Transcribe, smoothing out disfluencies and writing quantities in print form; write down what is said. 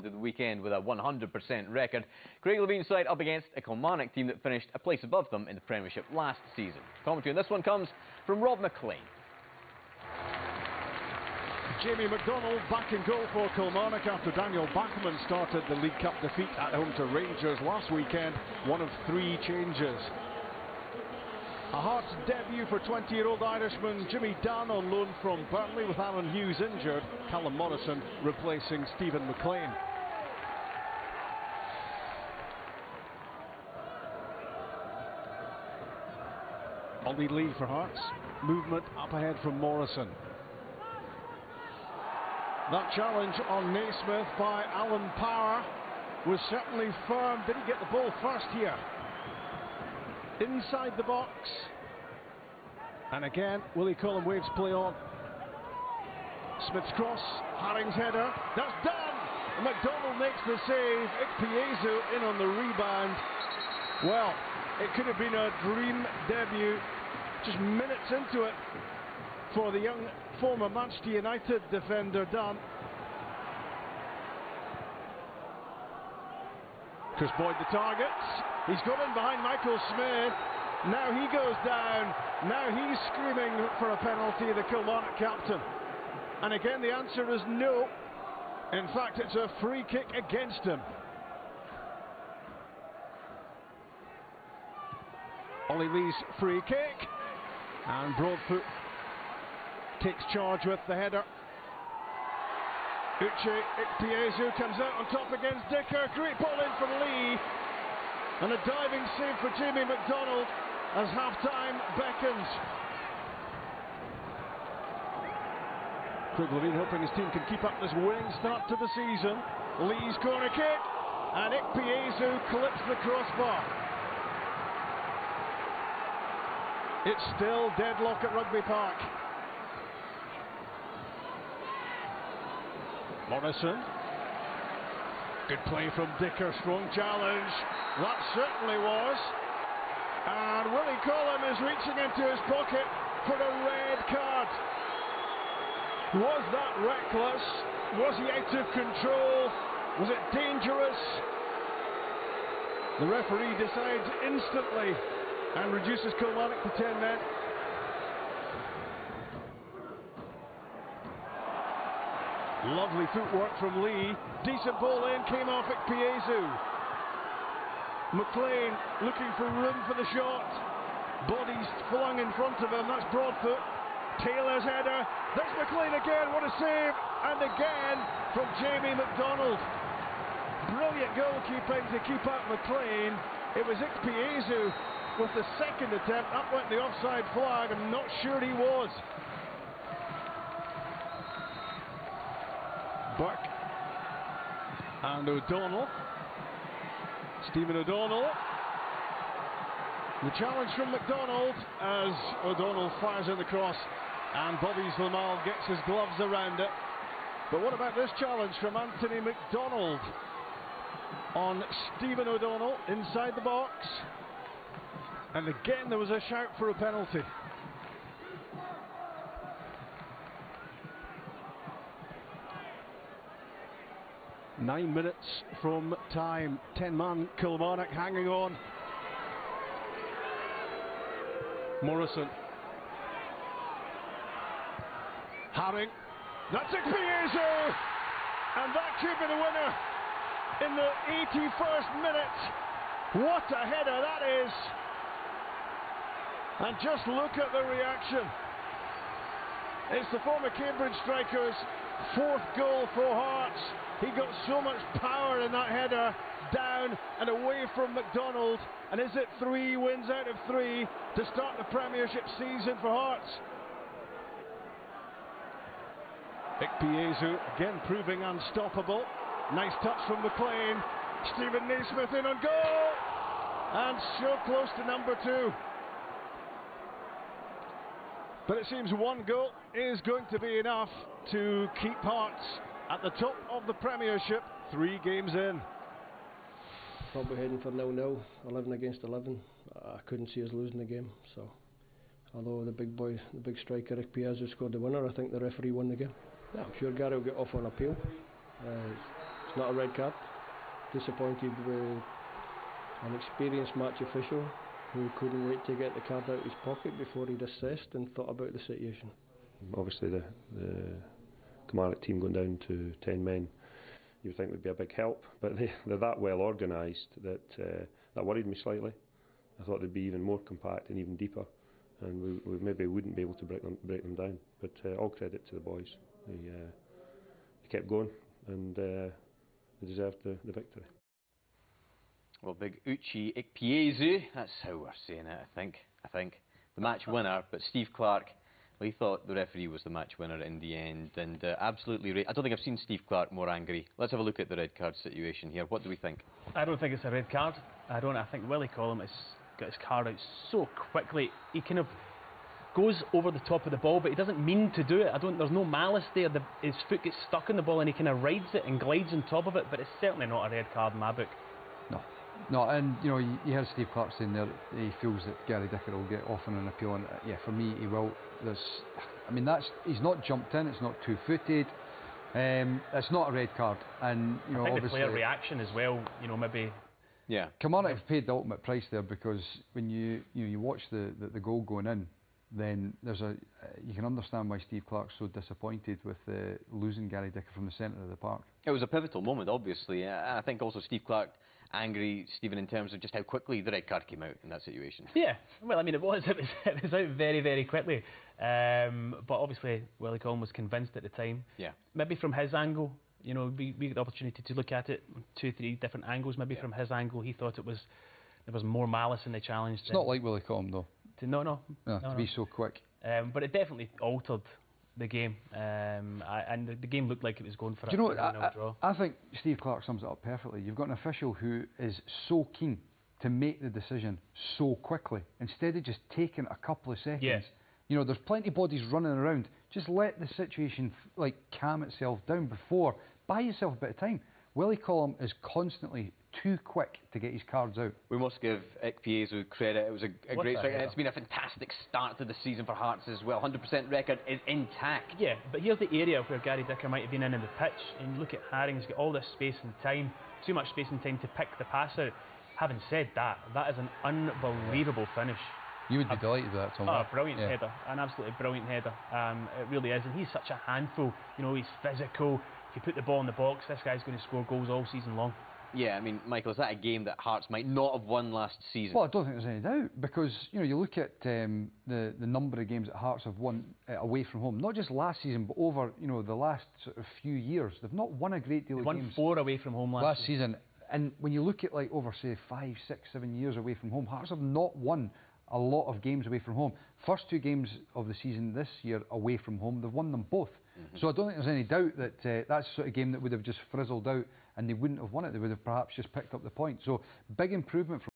at the weekend with a 100% record. Craig Levine's side up against a Kilmarnock team that finished a place above them in the Premiership last season. Commentary on this one comes from Rob McLean. Jamie McDonald back in goal for Kilmarnock after Daniel Bachmann started the League Cup defeat at home to Rangers last weekend. One of 3 changes. A Hearts debut for 20-year-old Irishman Jimmy Dunn on loan from Burnley with Alan Hughes injured. Callum Morrison replacing Stephen McLean. Ollie Lee for Hearts. Movement up ahead from Morrison. That challenge on Naismith by Alan Power was certainly firm. Did he get the ball first here? Inside the box. And again, Willie Collum waves play on. Smith's cross, Haring's header. That's done! McDonald makes the save. Ikpeazu in on the rebound. Well, it could have been a dream debut. Just minutes into it for the young former Manchester United defender Dunn. Chris Boyd the target. He's got in behind Michael Smith. Now he goes down. Now he's screaming for a penalty, the Kilmarnock captain. And again the answer is no. In fact, it's a free kick against him. Ollie Lee's free kick. And Broadfoot takes charge with the header. Uche Ikpeazu comes out on top against Dicker. Great ball in from Lee. And a diving save for Jamie McDonald as half-time beckons. Craig Levine hoping his team can keep up this winning start to the season. Lee's corner kick. And Ikpeazu clips the crossbar. It's still deadlock at Rugby Park. Morrison. Good play from Dicker, strong challenge. That certainly was. And Willie Collum is reaching into his pocket for a red card. Was that reckless? Was he out of control? Was it dangerous? The referee decides instantly and reduces Kilmarnock to 10 men. Lovely footwork from Lee. Decent ball in, came off Ikpeazu. McLean looking for room for the shot. Bodies flung in front of him, that's Broadfoot. Taylor's header. There's McLean again, what a save. And again from Jamie McDonald. Brilliant goalkeeping to keep out McLean. It was Ikpeazu with the second attempt. Up went the offside flag. I'm not sure he was. Burke and O'Donnell. Stephen O'Donnell. The challenge from McDonald as O'Donnell fires in the cross and Bobby Zlamal gets his gloves around it. But what about this challenge from Anthony McDonald on Stephen O'Donnell inside the box? And again there was a shout for a penalty. Nine minutes from time. 10-man Kilmarnock hanging on. Morrison. Haring. That's Ikpeazu! And that could be the winner in the 81st minute. What a header that is! And just look at the reaction. It's the former Cambridge striker's 4th goal for Hearts. He got so much power in that header, down and away from McDonald. And is it 3 wins out of 3 to start the Premiership season for Hearts? Ikpeazu again proving unstoppable. Nice touch from McLean. Stephen Naismith in on goal. And so close to number 2. But it seems 1 goal is going to be enough to keep Hearts at the top of the Premiership 3 games in. Probably heading for 0-0, 11 against 11. I couldn't see us losing the game. So, although the big boy, the big striker Ikpeazu scored the winner, I think the referee won the game. Yeah, I'm sure Gary will get off on appeal. It's not a red card. Disappointed with an experienced match official who couldn't wait to get the card out of his pocket before he'd assessed and thought about the situation. Obviously the Kilmarnock team going down to 10 men you would think would be a big help, but they're that well organised that that worried me slightly. I thought they'd be even more compact and even deeper, and we maybe wouldn't be able to break them down. But all credit to the boys. They kept going and they deserved the victory. Well, big Uche Ikpeazu, that's how we're saying it, I think. The match winner, but Steve Clark, well, he thought the referee was the match winner in the end, and absolutely right. I don't think I've seen Steve Clark more angry. Let's have a look at the red card situation here. What do we think? I don't think it's a red card. I think Willie Collum has got his card out so quickly. He kind of goes over the top of the ball, but he doesn't mean to do it. There's no malice there. His foot gets stuck in the ball and he kind of rides it and glides on top of it, but it's certainly not a red card in my book. No, and you know, you heard Steve Clark saying there he feels that Gary Dicker will get off on an appeal, and yeah, for me he will. He's not jumped in, it's not two-footed, it's not a red card, and you know, I think obviously the player reaction as well, you know, maybe. Yeah. Kilmarnock have paid the ultimate price there, because when you watch the goal going in, then you can understand why Steve Clark's so disappointed with losing Gary Dicker from the centre of the park. It was a pivotal moment, obviously. I think also Steve Clark angry, Stephen, in terms of just how quickly the red card came out in that situation. Yeah, well, I mean, it was out very, very quickly. But obviously, Willie Collum was convinced at the time. Yeah. Maybe from his angle, you know, we get the opportunity to look at it 2-3 different angles. Maybe from his angle, he thought there was more malice in the challenge. It's not like Willie Collum, though. No, to be so quick. But it definitely altered the game, and the game looked like it was going for a draw. I think Steve Clark sums it up perfectly. You've got an official who is so keen to make the decision so quickly, instead of just taking a couple of seconds. Yeah. You know, there's plenty of bodies running around. Just let the situation calm itself down before. Buy yourself a bit of time. Willie Collum is constantly too quick to get his cards out. We must give Ikpeazu credit. It was a great strike. It's been a fantastic start to the season for Hearts as well. 100% record is intact. Yeah, but here's the area where Gary Dicker might have been in the pitch, and you look at Haring's got all this space and time, too much space and time to pick the pass out. Having said that, that is an unbelievable finish. You would be delighted with that, Tom. Oh, brilliant header, an absolutely brilliant header. It really is, and he's such a handful. You know, he's physical. If you put the ball in the box, this guy's going to score goals all season long. Yeah, I mean, Michael, is that a game that Hearts might not have won last season? Well, I don't think there's any doubt, because you know, you look at the number of games that Hearts have won away from home, not just last season, but over the last sort of few years. They've not won a great deal of games. They won 4 away from home last season. And when you look at over say 5, 6, 7 years away from home, Hearts have not won a lot of games away from home. First 2 games of the season this year away from home, they've won them both. So I don't think there's any doubt that that's the sort of game that would have just frizzled out and they wouldn't have won it. They would have perhaps just picked up the point. So big improvement from